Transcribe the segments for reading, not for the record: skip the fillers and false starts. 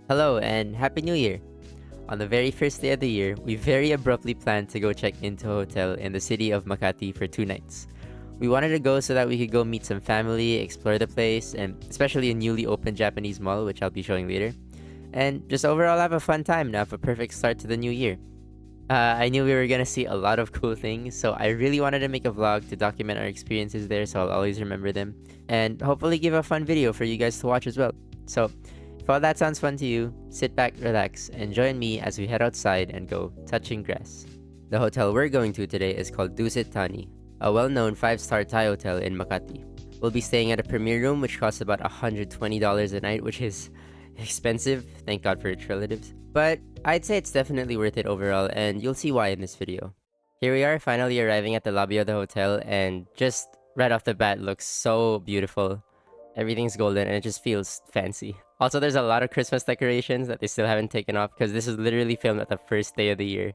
Hello and Happy New Year! On the very first day of the year, we very abruptly planned to go check into a hotel in the city of Makati for 2 nights. We wanted to go so that we could go meet some family, explore the place, and especially a newly opened Japanese mall, which I'll be showing later. And just overall have a fun time and have a perfect start to the new year. I knew we were gonna see a lot of cool things, so I really wanted to make a vlog to document our experiences there so I'll always remember them. And hopefully give a fun video for you guys to watch as well. So, if all that sounds fun to you, sit back, relax, and join me as we head outside and go touching grass. The hotel we're going to today is called Dusit Thani, a well-known 5-star Thai hotel in Makati. We'll be staying at a premier room which costs about $120 a night, which is expensive, thank god for its relatives. But I'd say it's definitely worth it overall, and you'll see why in this video. Here we are, finally arriving at the lobby of the hotel, and just right off the bat looks so beautiful. Everything's golden and it just feels fancy. Also, there's a lot of Christmas decorations that they still haven't taken off because this is literally filmed at the first day of the year.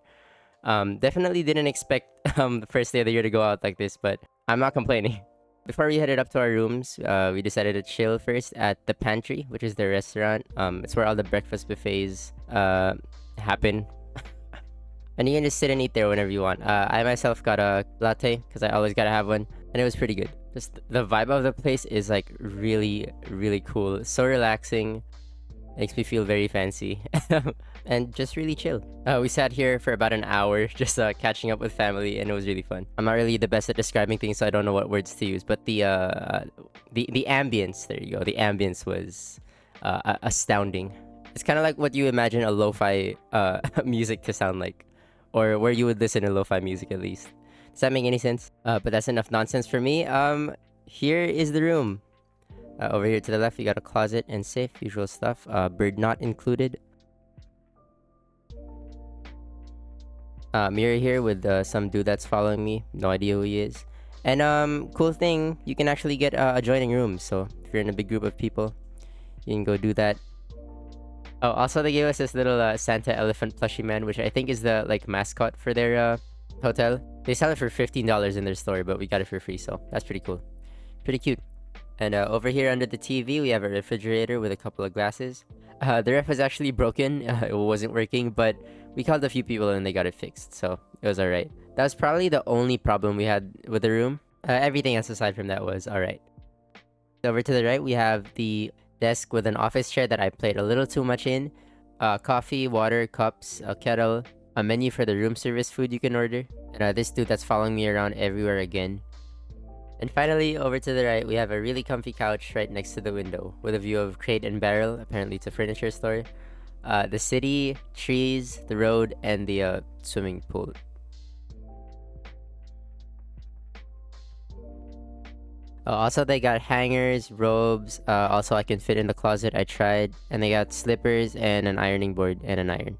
Definitely didn't expect the first day of the year to go out like this, but I'm not complaining. Before we headed up to our rooms, we decided to chill first at the pantry, which is the restaurant. It's where all the breakfast buffets happen. And you can just sit and eat there whenever you want. I myself got a latte because I always gotta have one, and it was pretty good. Just the vibe of the place is like really, really cool. So relaxing, makes me feel very fancy, and just really chill. We sat here for about an hour, just catching up with family, and it was really fun. I'm not really the best at describing things, so I don't know what words to use. But the ambience, there you go. The ambience was astounding. It's kind of like what you imagine a lo-fi music to sound like, or where you would listen to lo-fi music at least. Does that make any sense? But that's enough nonsense for me. Here is the room. Over here to the left, you got a closet and safe, usual stuff. Bird not included. Mirror here with some dude that's following me. No idea who he is. And cool thing, you can actually get adjoining rooms. So if you're in a big group of people, you can go do that. Oh, also they gave us this little Santa elephant plushie man, which I think is the like mascot for their hotel. They sell it for $15 in their store, but we got it for free, so that's pretty cool. Pretty cute. And over here under the TV, we have a refrigerator with a couple of glasses. The ref was actually broken. It wasn't working, but we called a few people and they got it fixed, so it was alright. That was probably the only problem we had with the room. Everything else aside from that was alright. Over to the right, we have the desk with an office chair that I played a little too much in. Coffee, water, cups, a kettle, a menu for the room service food you can order. And this dude that's following me around everywhere again. And finally, over to the right, we have a really comfy couch right next to the window with a view of Crate and Barrel, apparently it's a furniture store, the city, trees, the road, and the swimming pool. Also, they got hangers, robes, also I can fit in the closet, I tried, and they got slippers and an ironing board and an iron.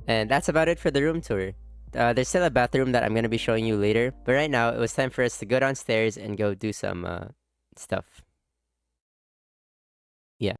And that's about it for the room tour. There's still a bathroom that I'm going to be showing you later, but right now it was time for us to go downstairs and go do some stuff. Yeah.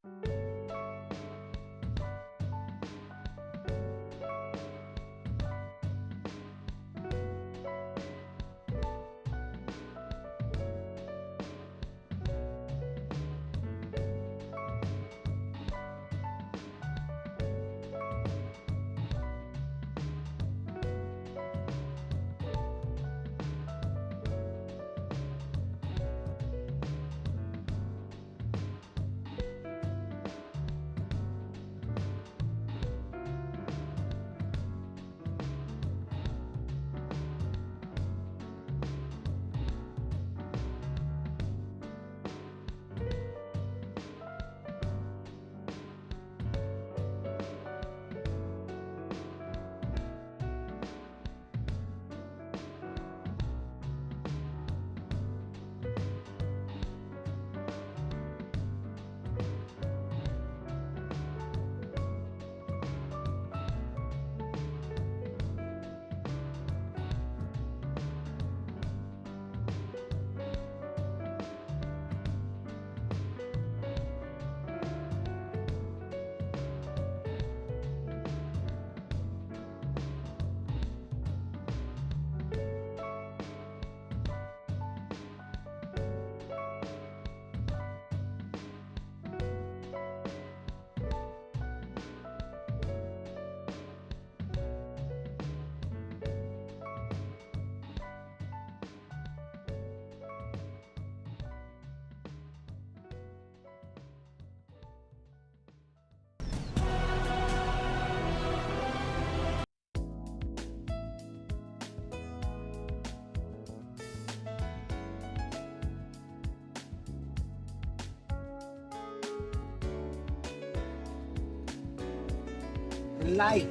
life.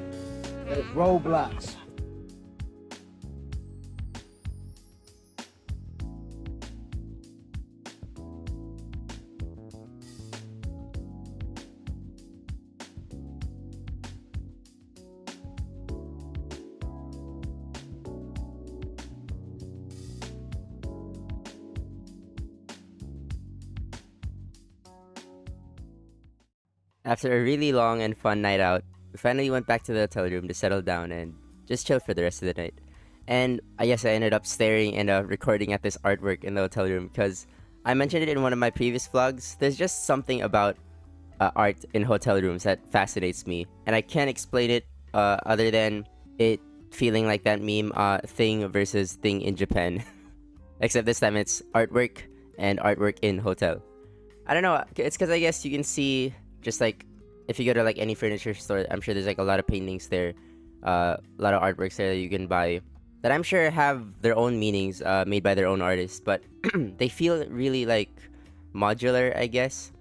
There's roadblocks. After a really long and fun night out, we finally went back to the hotel room to settle down and just chill for the rest of the night. And I guess I ended up staring and recording at this artwork in the hotel room because I mentioned it in one of my previous vlogs. There's just something about art in hotel rooms that fascinates me, and I can't explain it other than it feeling like that meme thing versus thing in Japan. Except this time it's artwork and artwork in hotel. I don't know, it's because I guess you can see just like if you go to like any furniture store, I'm sure there's like a lot of paintings there, a lot of artworks there that you can buy that I'm sure have their own meanings made by their own artists, but they feel really like modular, I guess.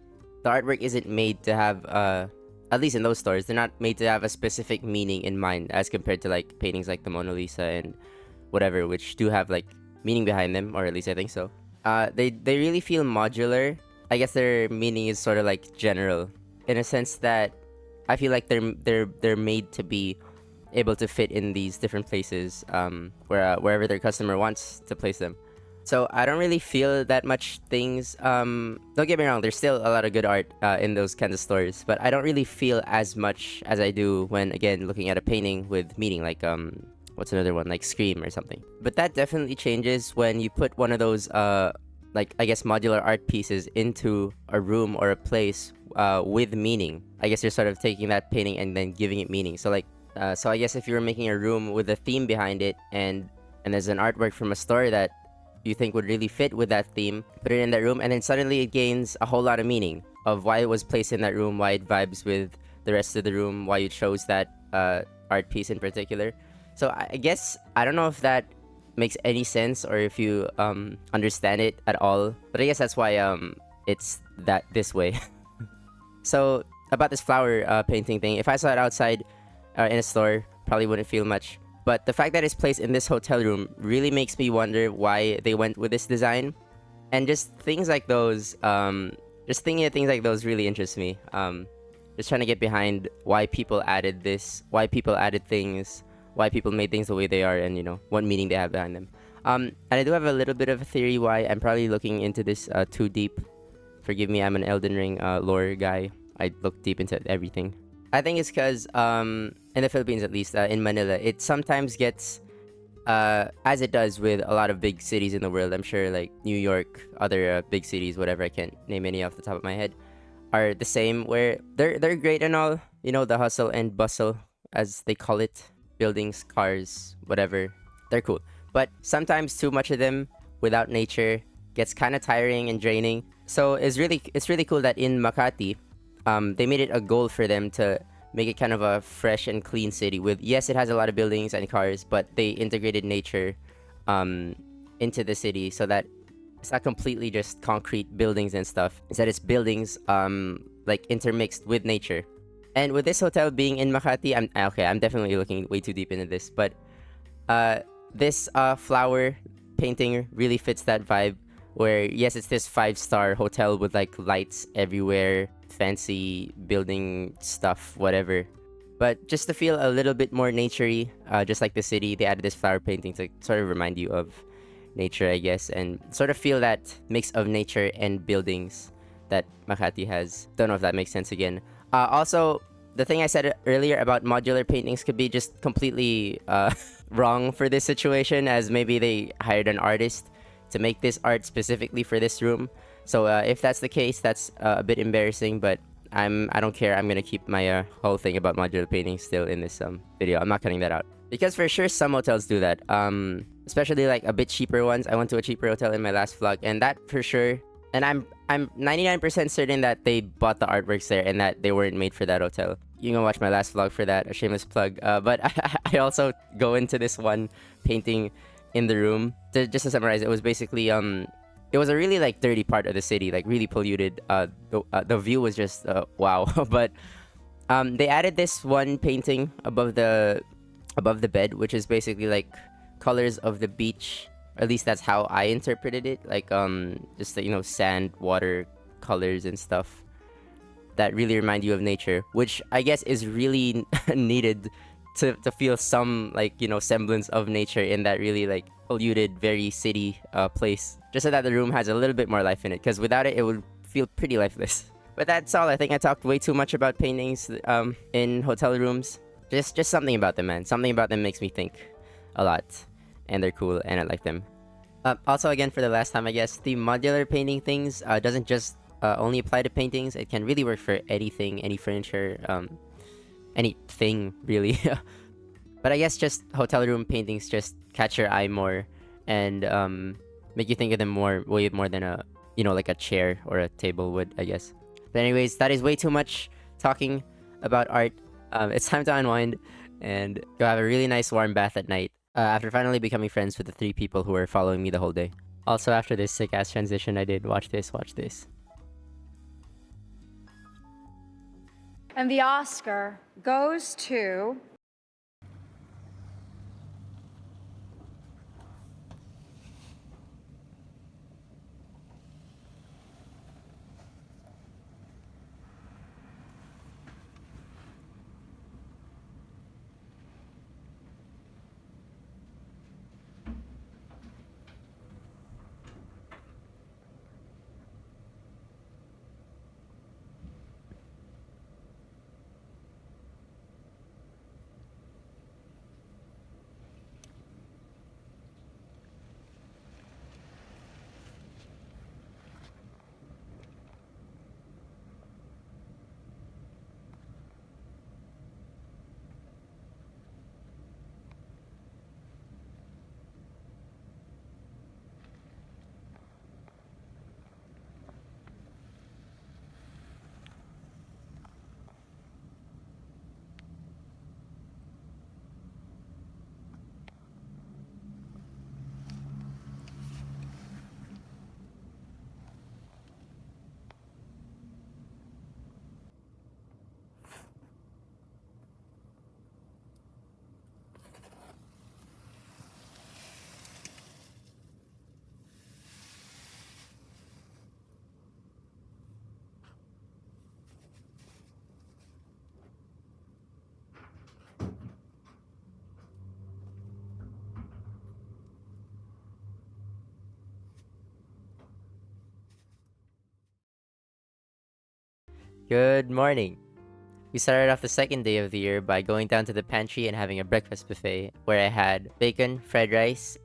The artwork isn't made to have at least in those stores, they're not made to have a specific meaning in mind as compared to like paintings like the Mona Lisa and whatever, which do have like meaning behind them, or at least I think so. They really feel modular. I guess their meaning is sort of like general, in a sense that I feel like they're made to be able to fit in these different places, wherever their customer wants to place them. So I don't really feel that much things. Don't get me wrong, there's still a lot of good art in those kinds of stores, but I don't really feel as much as I do when, again, looking at a painting with meaning, like what's another one, like Scream or something. But that definitely changes when you put one of those like, I guess, modular art pieces into a room or a place with meaning. I guess you're sort of taking that painting and then giving it meaning. So like, so I guess if you were making a room with a theme behind it, and there's an artwork from a store that you think would really fit with that theme, put it in that room, and then suddenly it gains a whole lot of meaning of why it was placed in that room, why it vibes with the rest of the room, why you chose that art piece in particular. So I guess, I don't know if that makes any sense or if you understand it at all, but I guess that's why it's that this way. So about this flower painting thing, if I saw it outside in a store, probably wouldn't feel much. But the fact that it's placed in this hotel room really makes me wonder why they went with this design. And just things like those, just thinking of things like those really interests me. Just trying to get behind why people added this, why people added things, why people made things the way they are, and, you know, what meaning they have behind them. And I do have a little bit of a theory why. I'm probably looking into this too deep. Forgive me, I'm an Elden Ring lore guy. I look deep into everything. I think it's because, in the Philippines at least, in Manila, it sometimes gets, as it does with a lot of big cities in the world, I'm sure, like New York, other big cities, whatever, I can't name any off the top of my head, are the same, where they're great and all, you know, the hustle and bustle, as they call it, buildings, cars, whatever, they're cool. But sometimes too much of them without nature gets kind of tiring and draining. So it's really cool that in Makati, they made it a goal for them to make it kind of a fresh and clean city with, yes, it has a lot of buildings and cars, but they integrated nature into the city so that it's not completely just concrete buildings and stuff. It's that it's buildings like intermixed with nature. And with this hotel being in Makati, I'm definitely looking way too deep into this, but this flower painting really fits that vibe, where, yes, it's this 5-star hotel with like lights everywhere, fancy building stuff, whatever, but just to feel a little bit more naturey, just like the city, they added this flower painting to sort of remind you of nature, I guess, and sort of feel that mix of nature and buildings that Makati has. Don't know if that makes sense again. Also, the thing I said earlier about modular paintings could be just completely wrong for this situation, as maybe they hired an artist to make this art specifically for this room. So if that's the case, that's a bit embarrassing, but I don't care. I'm gonna keep my whole thing about modular paintings still in this video. I'm not cutting that out, because for sure some hotels do that, especially like a bit cheaper ones. I went to a cheaper hotel in my last vlog, and that for sure, and I'm 99% certain that they bought the artworks there and that they weren't made for that hotel. You can watch my last vlog for that, a shameless plug. But I also go into this one painting in the room. Just to summarize, it was basically it was a really like dirty part of the city, like really polluted. The view was just wow. But They added this one painting above the bed, which is basically like colors of the beach. At least that's how I interpreted it. Like just the, sand, water colors and stuff that really remind you of nature, which I guess is really needed to feel some like semblance of nature in that really like polluted, very city place. Just so that the room has a little bit more life in it, because without it, it would feel pretty lifeless. But that's all. I think I talked way too much about paintings in hotel rooms. Just something about them, man. Something about them makes me think a lot, and they're cool, and I like them. Also, again, for the last time, I guess the modular painting things doesn't just only apply to paintings. It can really work for anything, any furniture, anything really. But I guess just hotel room paintings just catch your eye more, and make you think of them way more than like a chair or a table would, I guess. But anyways, that is way too much talking about art. It's time to unwind and go have a really nice warm bath at night. After finally becoming friends with the 3 people who were following me the whole day. Also, after this sick ass transition I did, watch this. And the Oscar goes to... Good morning. We started off the second day of the year by going down to the pantry and having a breakfast buffet where I had bacon, fried rice,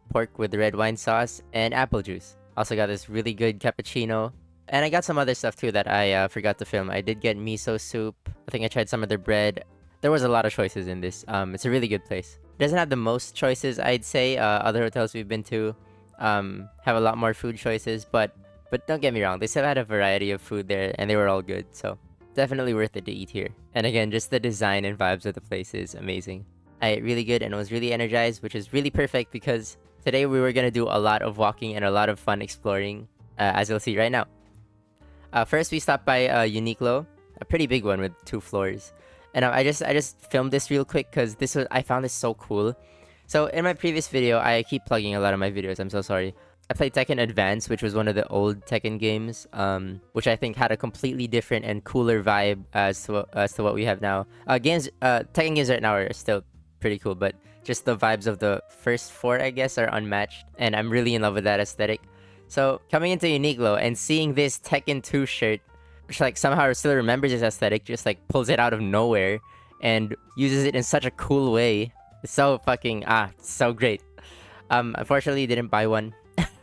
pork with red wine sauce, and apple juice. Also got this really good cappuccino. And I got some other stuff too that I forgot to film. I did get miso soup. I think I tried some of their bread. There was a lot of choices in this. It's a really good place. It doesn't have the most choices, I'd say. Other hotels we've been to have a lot more food choices, but don't get me wrong, they still had a variety of food there, and they were all good, so definitely worth it to eat here. And again, just the design and vibes of the place is amazing. I ate really good and was really energized, which is really perfect because today we were gonna do a lot of walking and a lot of fun exploring, as you'll see right now. First, we stopped by Uniqlo, a pretty big one with 2 floors. And I just filmed this real quick because I found this so cool. So in my previous video, I keep plugging a lot of my videos, I'm so sorry. I played Tekken Advance, which was one of the old Tekken games, which I think had a completely different and cooler vibe as to what we have now. Tekken games right now are still pretty cool, but just the vibes of the first 4, I guess, are unmatched, and I'm really in love with that aesthetic. So coming into Uniqlo and seeing this Tekken 2 shirt, which like somehow still remembers this aesthetic, just like pulls it out of nowhere and uses it in such a cool way. It's so fucking it's so great. Unfortunately, didn't buy one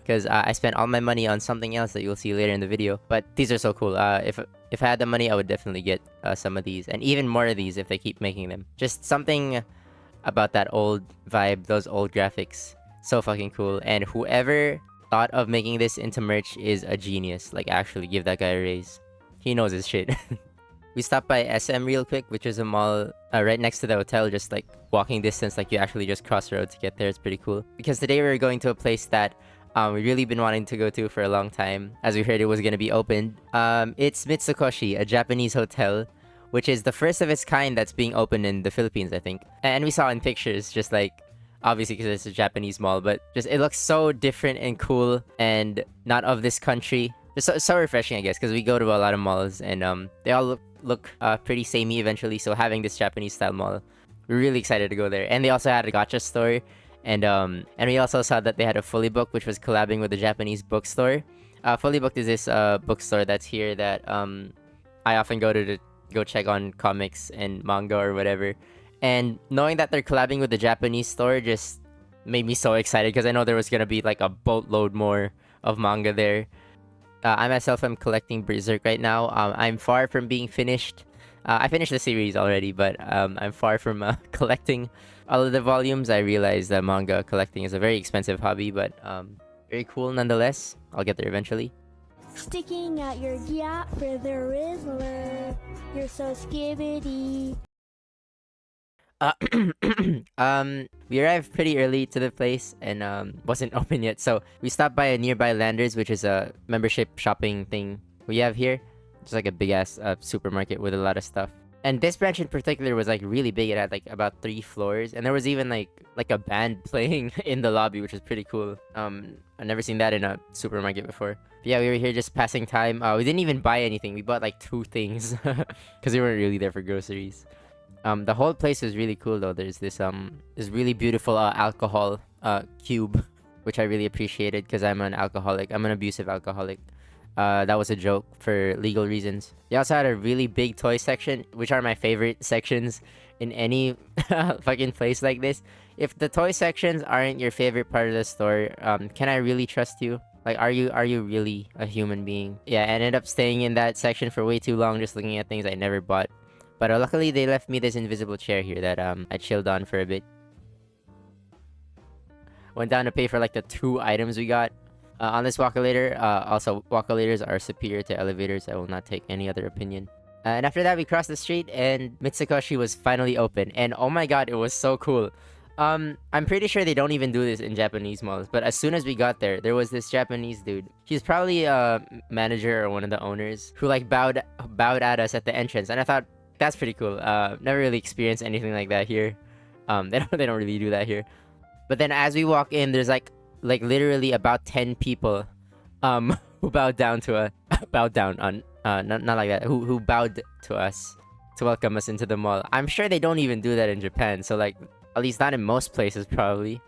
because I spent all my money on something else that you'll see later in the video. But these are so cool. If I had the money, I would definitely get some of these, and even more of these if they keep making them. Just something about that old vibe, those old graphics, so fucking cool. And whoever thought of making this into merch is a genius. Like, actually give that guy a raise. He knows his shit. We stopped by SM real quick, which is a mall right next to the hotel, just like walking distance. Like, you actually just cross the road to get there. It's pretty cool. Because today we were going to a place that we've really been wanting to go to for a long time, as we heard it was going to be opened. It's Mitsukoshi, a Japanese hotel which is the first of its kind that's being opened in the Philippines, I think. And we saw in pictures, just like, obviously because it's a Japanese mall, but just it looks so different and cool and not of this country. Just so refreshing, I guess, because we go to a lot of malls and they all look pretty samey eventually. So having this Japanese style mall, we're really excited to go there. And they also had a gacha store, and we also saw that they had a Fully Book, which was collabing with the Japanese bookstore. Fully Booked is this bookstore that's here that I often go to go check on comics and manga or whatever. And knowing that they're collabing with the Japanese store just made me so excited because I know there was gonna be like a boatload more of manga there. I myself am collecting Berserk right now. I'm far from being finished. I finished the series already, but I'm far from collecting all of the volumes. I realize that manga collecting is a very expensive hobby, but very cool nonetheless. I'll get there eventually. Sticking out your gap for the Rizzler. You're so skibbity. We arrived pretty early to the place and wasn't open yet, so we stopped by a nearby Landers, which is a membership shopping thing we have here. It's like a big ass supermarket with a lot of stuff. And this branch in particular was like really big. It had like about 3 floors, and there was even like a band playing in the lobby, which was pretty cool. I've never seen that in a supermarket before. But yeah, we were here just passing time. We didn't even buy anything. We bought like 2 things because we weren't really there for groceries. The whole place was really cool though. There's this really beautiful alcohol cube, which I really appreciated because I'm an alcoholic. I'm an abusive alcoholic. That was a joke for legal reasons. They also had a really big toy section, which are my favorite sections in any fucking place like this. If the toy sections aren't your favorite part of the store, can I really trust you? Like, are you really a human being? Yeah, I ended up staying in that section for way too long, just looking at things I never bought. But luckily, they left me this invisible chair here that I chilled on for a bit. Went down to pay for like the 2 items we got. On this walkalator, also walkalators are superior to elevators. I will not take any other opinion. And after that, we crossed the street and Mitsukoshi was finally open. And oh my god, it was so cool. I'm pretty sure they don't even do this in Japanese malls. But as soon as we got there, there was this Japanese dude. He's probably a manager or one of the owners who like bowed at us at the entrance. And I thought, that's pretty cool. Never really experienced anything like that here. They don't really do that here. But then as we walk in, there's like literally about 10 people who bowed down to us. Bowed down on not like that. Who bowed to us to welcome us into the mall. I'm sure they don't even do that in Japan. So like at least not in most places probably.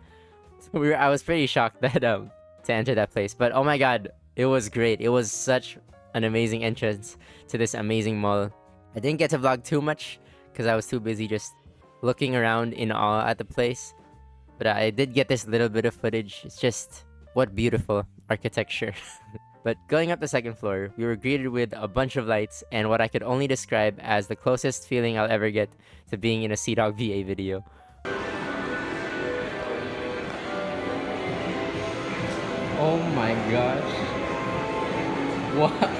So I was pretty shocked that to enter that place. But oh my god, it was great. It was such an amazing entrance to this amazing mall. I didn't get to vlog too much because I was too busy just looking around in awe at the place. But I did get this little bit of footage. It's just, what beautiful architecture. But going up the 2nd floor, we were greeted with a bunch of lights and what I could only describe as the closest feeling I'll ever get to being in a Sea-Dog VA video. Oh my gosh. What?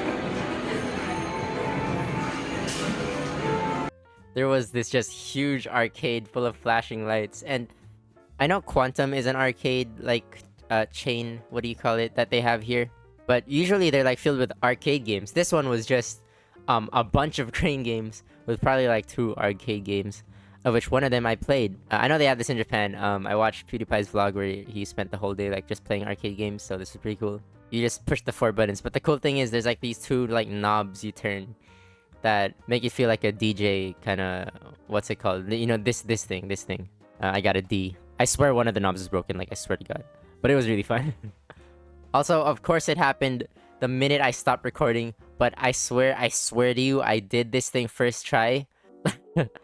There was this just huge arcade full of flashing lights, and I know Quantum is an arcade like chain, what do you call it, that they have here, but usually they're like filled with arcade games. This one was just a bunch of crane games with probably like 2 arcade games, of which one of them I played. I know they have this in Japan. I watched PewDiePie's vlog where he spent the whole day like just playing arcade games, so this is pretty cool. You just push the 4 buttons, but the cool thing is there's like these 2 like knobs you turn that make you feel like a DJ kind of, what's it called? You know, this thing. I got a D. I swear one of the knobs is broken, like I swear to god. But it was really fun. Also, of course it happened the minute I stopped recording, but I swear to you, I did this thing first try.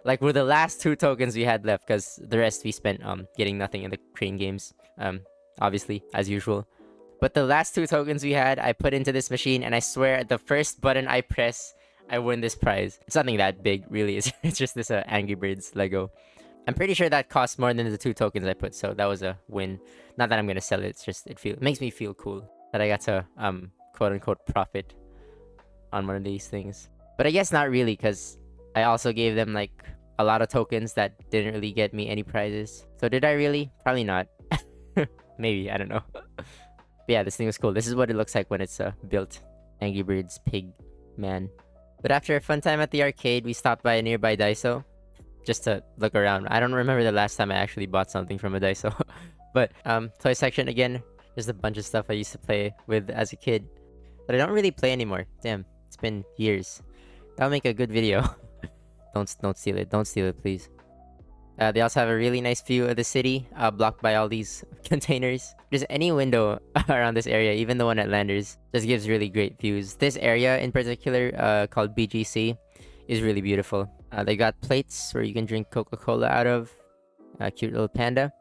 Like with the last 2 tokens we had left, because the rest we spent getting nothing in the crane games. Obviously, as usual. But the last 2 tokens we had, I put into this machine, and I swear the first button I press, I win this prize. It's nothing that big, really. It's just this Angry Birds Lego. I'm pretty sure that cost more than the 2 tokens I put, so that was a win. Not that I'm gonna sell it, it's just it makes me feel cool that I got to quote-unquote profit on one of these things. But I guess not really, because I also gave them like a lot of tokens that didn't really get me any prizes. So did I really? Probably not. Maybe, I don't know. But yeah, this thing was cool. This is what it looks like when it's built. Angry Birds Pig Man. But after a fun time at the arcade, we stopped by a nearby Daiso just to look around. I don't remember the last time I actually bought something from a Daiso. But toy section again, there's a bunch of stuff I used to play with as a kid that I don't really play anymore. Damn, it's been years. That'll make a good video. Don't steal it. Don't steal it, please. They also have a really nice view of the city, blocked by all these containers. Just any window around this area, even the one at Landers, just gives really great views. This area in particular, called BGC, is really beautiful. They got plates where you can drink Coca-Cola out of. Cute little panda.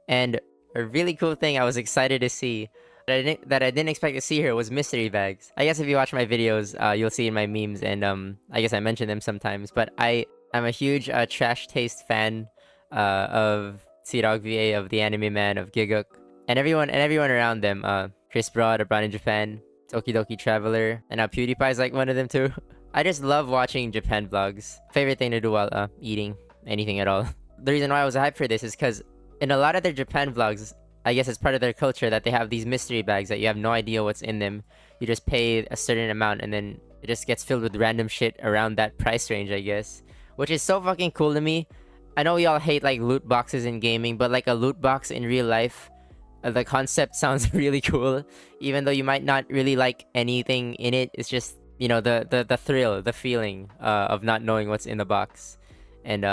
And a really cool thing I was excited to see that I didn't expect to see here was mystery bags. I guess if you watch my videos, you'll see in my memes, and I guess I mention them sometimes. But I'm a huge trash taste fan of Sirog VA, of the Anime Man, of Giguk, and everyone around them. Chris Broad, Abroad in Japan, Tokidoki Traveler, and now PewDiePie's like one of them too. I just love watching Japan vlogs. Favorite thing to do while eating anything at all. The reason why I was hyped for this is because in a lot of their Japan vlogs, I guess it's part of their culture that they have these mystery bags that you have no idea what's in them. You just pay a certain amount and then it just gets filled with random shit around that price range, I guess. Which is so fucking cool to me. I know we all hate like loot boxes in gaming, but like a loot box in real life, the concept sounds really cool. Even though you might not really like anything in it, it's just, you know, the thrill, the feeling of not knowing what's in the box. And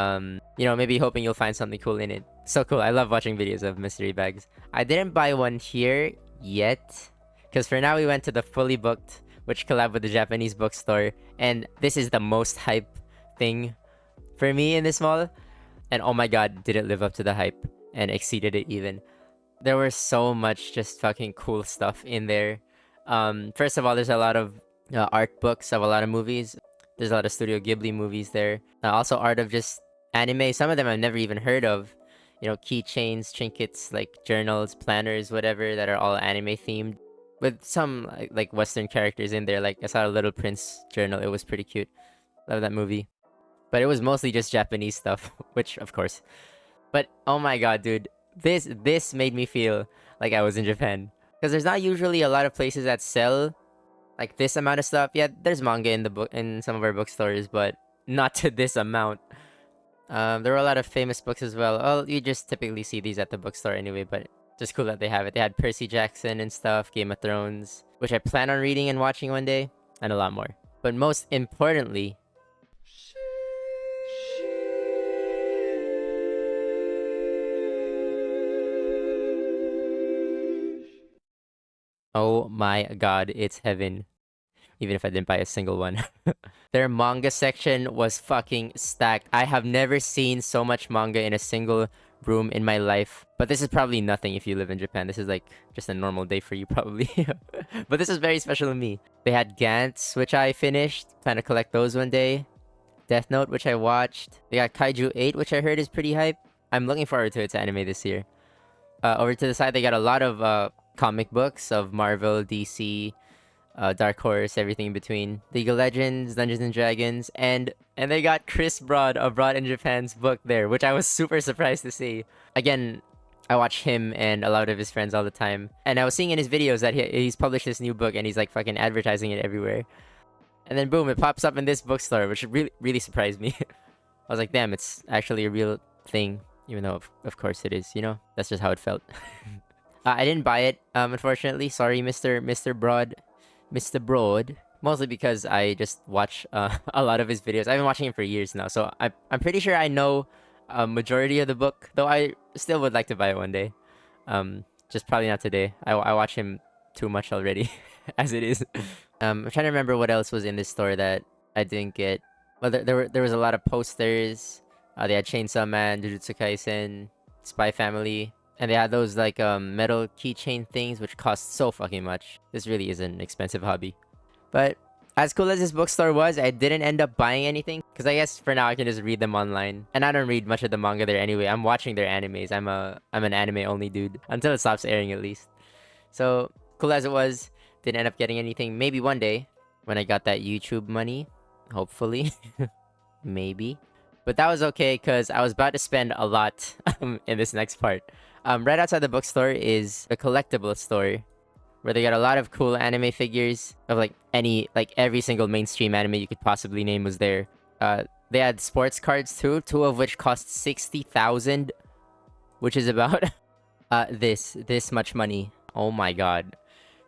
you know, maybe hoping you'll find something cool in it. So cool. I love watching videos of mystery bags. I didn't buy one here yet, because for now we went to the Fully Booked, which collab with the Japanese bookstore, and this is the most hype thing for me in this mall. And oh my god, did it live up to the hype and exceeded it even. There was so much just fucking cool stuff in there. First of all, there's a lot of art books of a lot of movies. There's a lot of Studio Ghibli movies there. Also art of just anime. Some of them I've never even heard of. You know, keychains, trinkets, like journals, planners, whatever, that are all anime themed. With some like Western characters in there. Like I saw a Little Prince journal. It was pretty cute. Love that movie. But it was mostly just Japanese stuff, which of course. But oh my god, dude. This made me feel like I was in Japan. Because there's not usually a lot of places that sell like this amount of stuff. Yeah, there's manga in the book in some of our bookstores, but not to this amount. There were a lot of famous books as well. Oh, you just typically see these at the bookstore anyway, but just cool that they have it. They had Percy Jackson and stuff, Game of Thrones, which I plan on reading and watching one day, and a lot more. But most importantly, oh my god, it's heaven. Even if I didn't buy a single one. Their manga section was fucking stacked. I have never seen so much manga in a single room in my life. But this is probably nothing if you live in Japan. This is like just a normal day for you probably. But this is very special to me. They had Gantz, which I finished. Plan to collect those one day. Death Note, which I watched. They got Kaiju 8, which I heard is pretty hype. I'm looking forward to its anime this year. Over to the side, they got a lot of comic books of Marvel, DC, Dark Horse, everything in between. League of Legends, Dungeons and Dragons, and they got Chris Broad, Abroad in Japan's book there, which I was super surprised to see. Again, I watch him and a lot of his friends all the time, and I was seeing in his videos that he's published this new book and he's like fucking advertising it everywhere. And then boom, it pops up in this bookstore, which really surprised me. I was like, damn, it's actually a real thing, even though of course it is, you know? That's just how it felt. I didn't buy it, unfortunately. Sorry, Mr. Broad. Mr. Broad, mostly because I just watch a lot of his videos. I've been watching him for years now, so I'm pretty sure I know a majority of the book, though I still would like to buy it one day. Just probably not today. I watch him too much already, as it is. I'm trying to remember what else was in this store that I didn't get. Well, there was a lot of posters. They had Chainsaw Man, Jujutsu Kaisen, Spy Family. And they had those like metal keychain things which cost so fucking much. This really is an expensive hobby. But as cool as this bookstore was, I didn't end up buying anything. Because I guess for now I can just read them online. And I don't read much of the manga there anyway. I'm watching their animes. I'm an anime only dude. Until it stops airing at least. So cool as it was, didn't end up getting anything. Maybe one day when I got that YouTube money. Hopefully. Maybe. But that was okay because I was about to spend a lot in this next part. Right outside the bookstore is the collectible store, where they got a lot of cool anime figures of like every single mainstream anime you could possibly name was there. They had sports cards too, two of which cost 60,000, which is about this much money. Oh my god.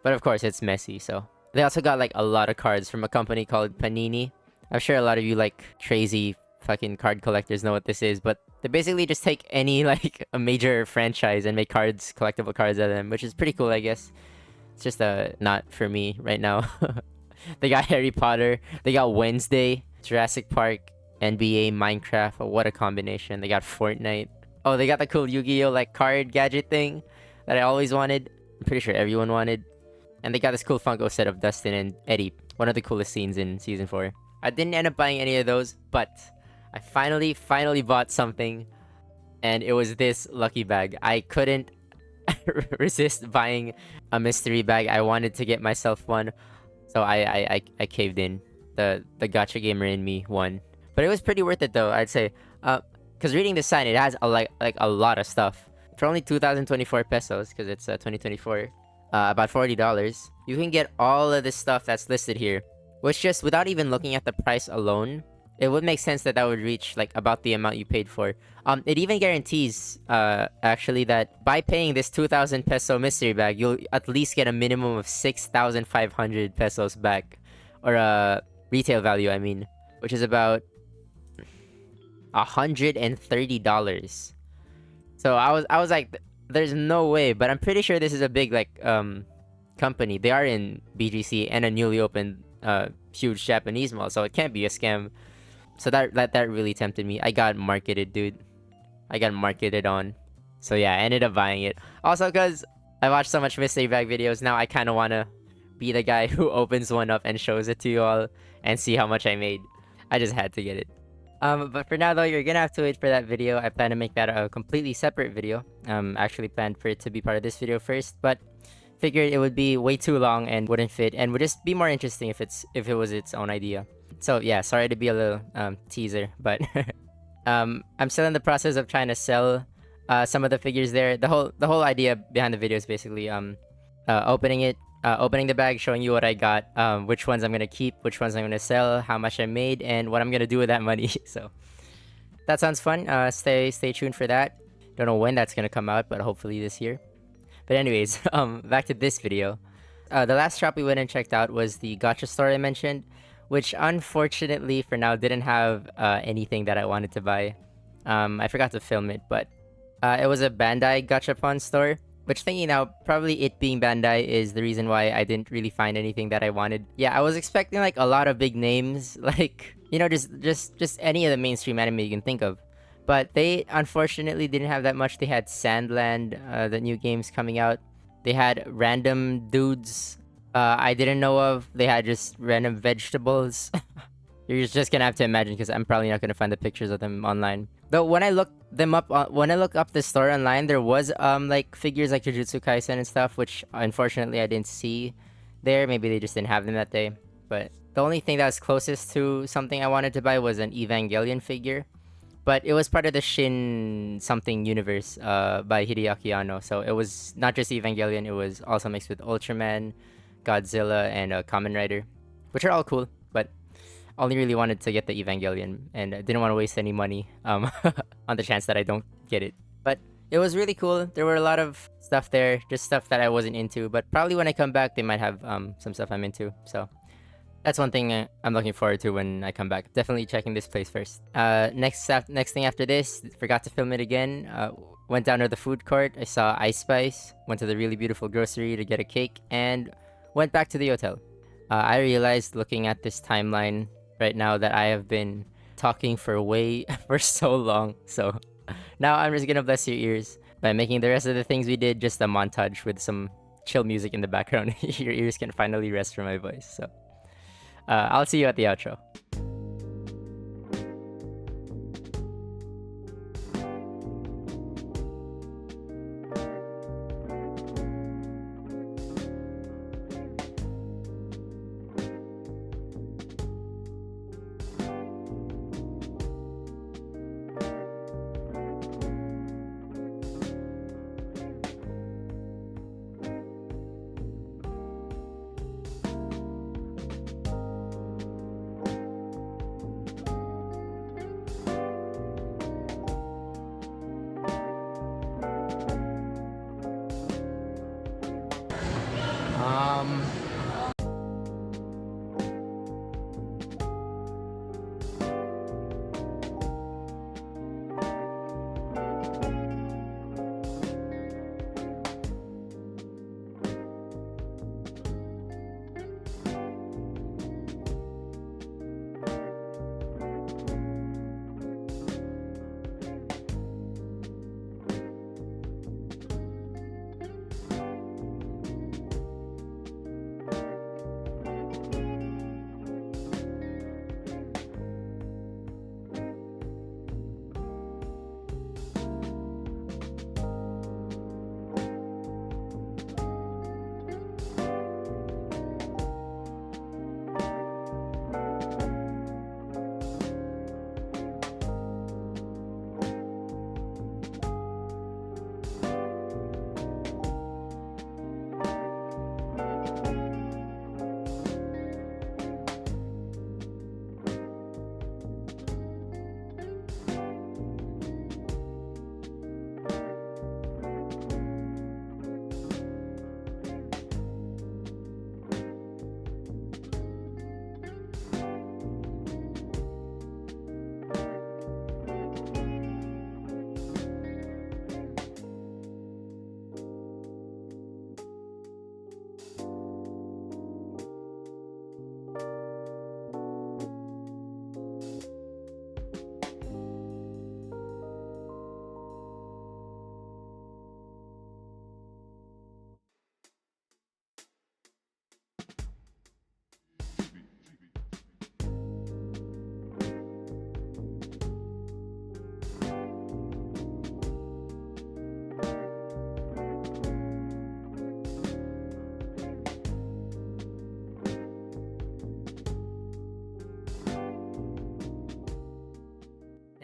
But of course it's messy, so. They also got like a lot of cards from a company called Panini. I'm sure a lot of you like crazy fucking card collectors know what this is, but they basically just take any like a major franchise and make cards, collectible cards out of them, which is pretty cool, I guess. It's just not for me right now. They got Harry Potter, they got Wednesday, Jurassic Park, NBA, Minecraft. Oh, what a combination. They got Fortnite. Oh, they got the cool Yu-Gi-Oh like card gadget thing that I always wanted. I'm pretty sure everyone wanted. And they got this cool Funko set of Dustin and Eddie, one of the coolest scenes in Season 4. I didn't end up buying any of those, but I finally bought something, and it was this lucky bag. I couldn't resist buying a mystery bag. I wanted to get myself one, so I caved in. The gacha gamer in me won. But it was pretty worth it though, I'd say. Because reading the sign, it has a lot of stuff. For only 2,024 pesos, because it's 2024. About $40, you can get all of this stuff that's listed here, which just without even looking at the price alone, it would make sense that would reach like about the amount you paid for. It even guarantees actually that by paying this 2,000 peso mystery bag, you'll at least get a minimum of 6,500 pesos back, or retail value, I mean, which is about $130. So I was like, there's no way, but I'm pretty sure this is a big like company. They are in BGC and a newly opened huge Japanese mall, so it can't be a scam. So that really tempted me. I got marketed, dude. I got marketed on. So yeah, I ended up buying it. Also, because I watched so much mystery bag videos, now I kind of want to be the guy who opens one up and shows it to you all and see how much I made. I just had to get it. But for now though, you're gonna have to wait for that video. I plan to make that a completely separate video. Actually planned for it to be part of this video first, but figured it would be way too long and wouldn't fit, and would just be more interesting if it was its own idea. So yeah, sorry to be a little teaser, but I'm still in the process of trying to sell some of the figures there. The whole idea behind the video is basically opening the bag, showing you what I got, which ones I'm gonna keep, which ones I'm gonna sell, how much I made, and what I'm gonna do with that money. So that sounds fun. Stay tuned for that. Don't know when that's gonna come out, but hopefully this year. But anyways, back to this video. The last shop we went and checked out was the gacha store I mentioned, which unfortunately for now didn't have anything that I wanted to buy. I forgot to film it, but it was a Bandai gachapon store. Which, thinking now, probably it being Bandai is the reason why I didn't really find anything that I wanted. Yeah, I was expecting like a lot of big names, like, you know, just any of the mainstream anime you can think of. But they unfortunately didn't have that much. They had Sandland, the new games coming out. They had random dudes I didn't know of. They had just random vegetables. You're just gonna have to imagine, because I'm probably not gonna find the pictures of them online. Though when I looked up the store online, there was like figures like Jujutsu Kaisen and stuff, which unfortunately I didn't see there. Maybe they just didn't have them that day. But the only thing that was closest to something I wanted to buy was an Evangelion figure. But it was part of the Shin something universe by Hideaki Anno. So it was not just Evangelion, it was also mixed with Ultraman, Godzilla, and Kamen Rider, which are all cool, but only really wanted to get the Evangelion, and I didn't want to waste any money on the chance that I don't get it. But it was really cool. There were a lot of stuff there, just stuff that I wasn't into, but probably when I come back, they might have some stuff I'm into. So that's one thing I'm looking forward to when I come back. Definitely checking this place first. Next thing after this, forgot to film it again. Went down to the food court. I saw Ice Spice. Went to the really beautiful grocery to get a cake, and went back to the hotel. I realized, looking at this timeline right now, that I have been talking for so long. So now I'm just gonna bless your ears by making the rest of the things we did just a montage with some chill music in the background. Your ears can finally rest from my voice. So I'll see you at the outro.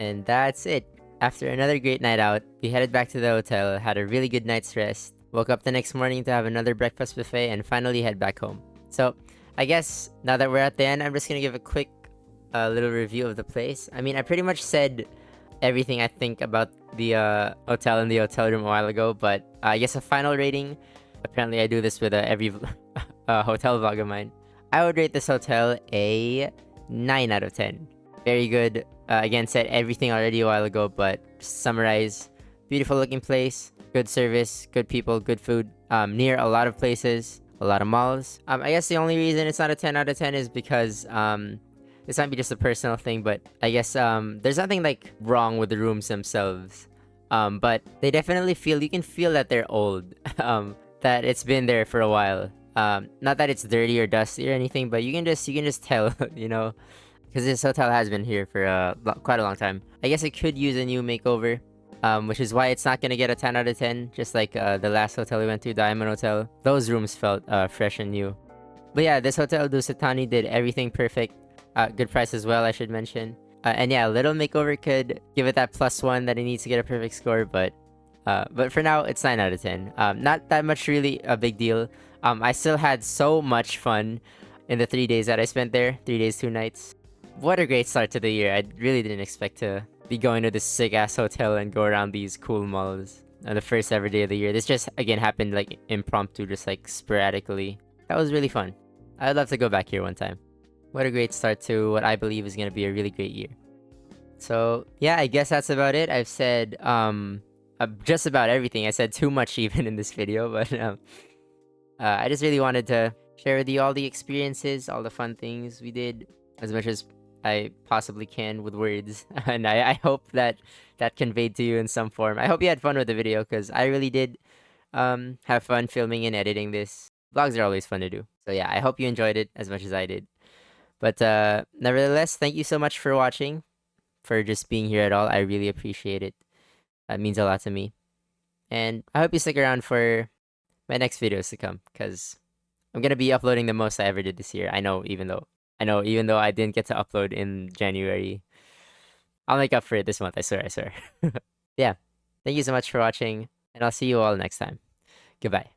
And that's it. After another great night out, we headed back to the hotel, had a really good night's rest, woke up the next morning to have another breakfast buffet, and finally head back home. So, I guess now that we're at the end, I'm just gonna give a quick little review of the place. I mean, I pretty much said everything I think about the hotel and the hotel room a while ago, but I guess a final rating. Apparently, I do this with every hotel vlog of mine. I would rate this hotel a 9 out of 10. Very good. Again, said everything already a while ago, but summarize. Beautiful looking place, good service, good people, good food. Near a lot of places, a lot of malls. I guess the only reason it's not a 10 out of 10 is because this might be just a personal thing, but I guess there's nothing like wrong with the rooms themselves. But they definitely you can feel that they're old. That it's been there for a while. Not that it's dirty or dusty or anything, but you can just tell, you know, because this hotel has been here for quite a long time. I guess it could use a new makeover, which is why it's not gonna get a 10 out of 10, just like the last hotel we went to, Diamond Hotel. Those rooms felt fresh and new. But yeah, this hotel, Dusit Thani, did everything perfect. Good price as well, I should mention. And yeah, a little makeover could give it that +1 that it needs to get a perfect score, but for now, it's 9 out of 10. Not that much really a big deal. I still had so much fun in the 3 days that I spent there. 3 days, 2 nights. What a great start to the year. I really didn't expect to be going to this sick-ass hotel and go around these cool malls on the first ever day of the year. This just, again, happened like impromptu, just like sporadically. That was really fun. I'd love to go back here one time. What a great start to what I believe is going to be a really great year. So, yeah, I guess that's about it. I've said just about everything. I said too much even in this video, but I just really wanted to share with you all the experiences, all the fun things we did, as much as I possibly can with words. And I hope that conveyed to you in some form. I hope you had fun with the video, because I really did have fun filming and editing this. Vlogs are always fun to do. So yeah, I hope you enjoyed it as much as I did. But nevertheless, thank you so much for watching, for just being here at all. I really appreciate it. That means a lot to me. And I hope you stick around for my next videos to come, because I'm gonna be uploading the most I ever did this year. I know, even though I didn't get to upload in January, I'll make up for it this month. I swear. Yeah. Thank you so much for watching, and I'll see you all next time. Goodbye.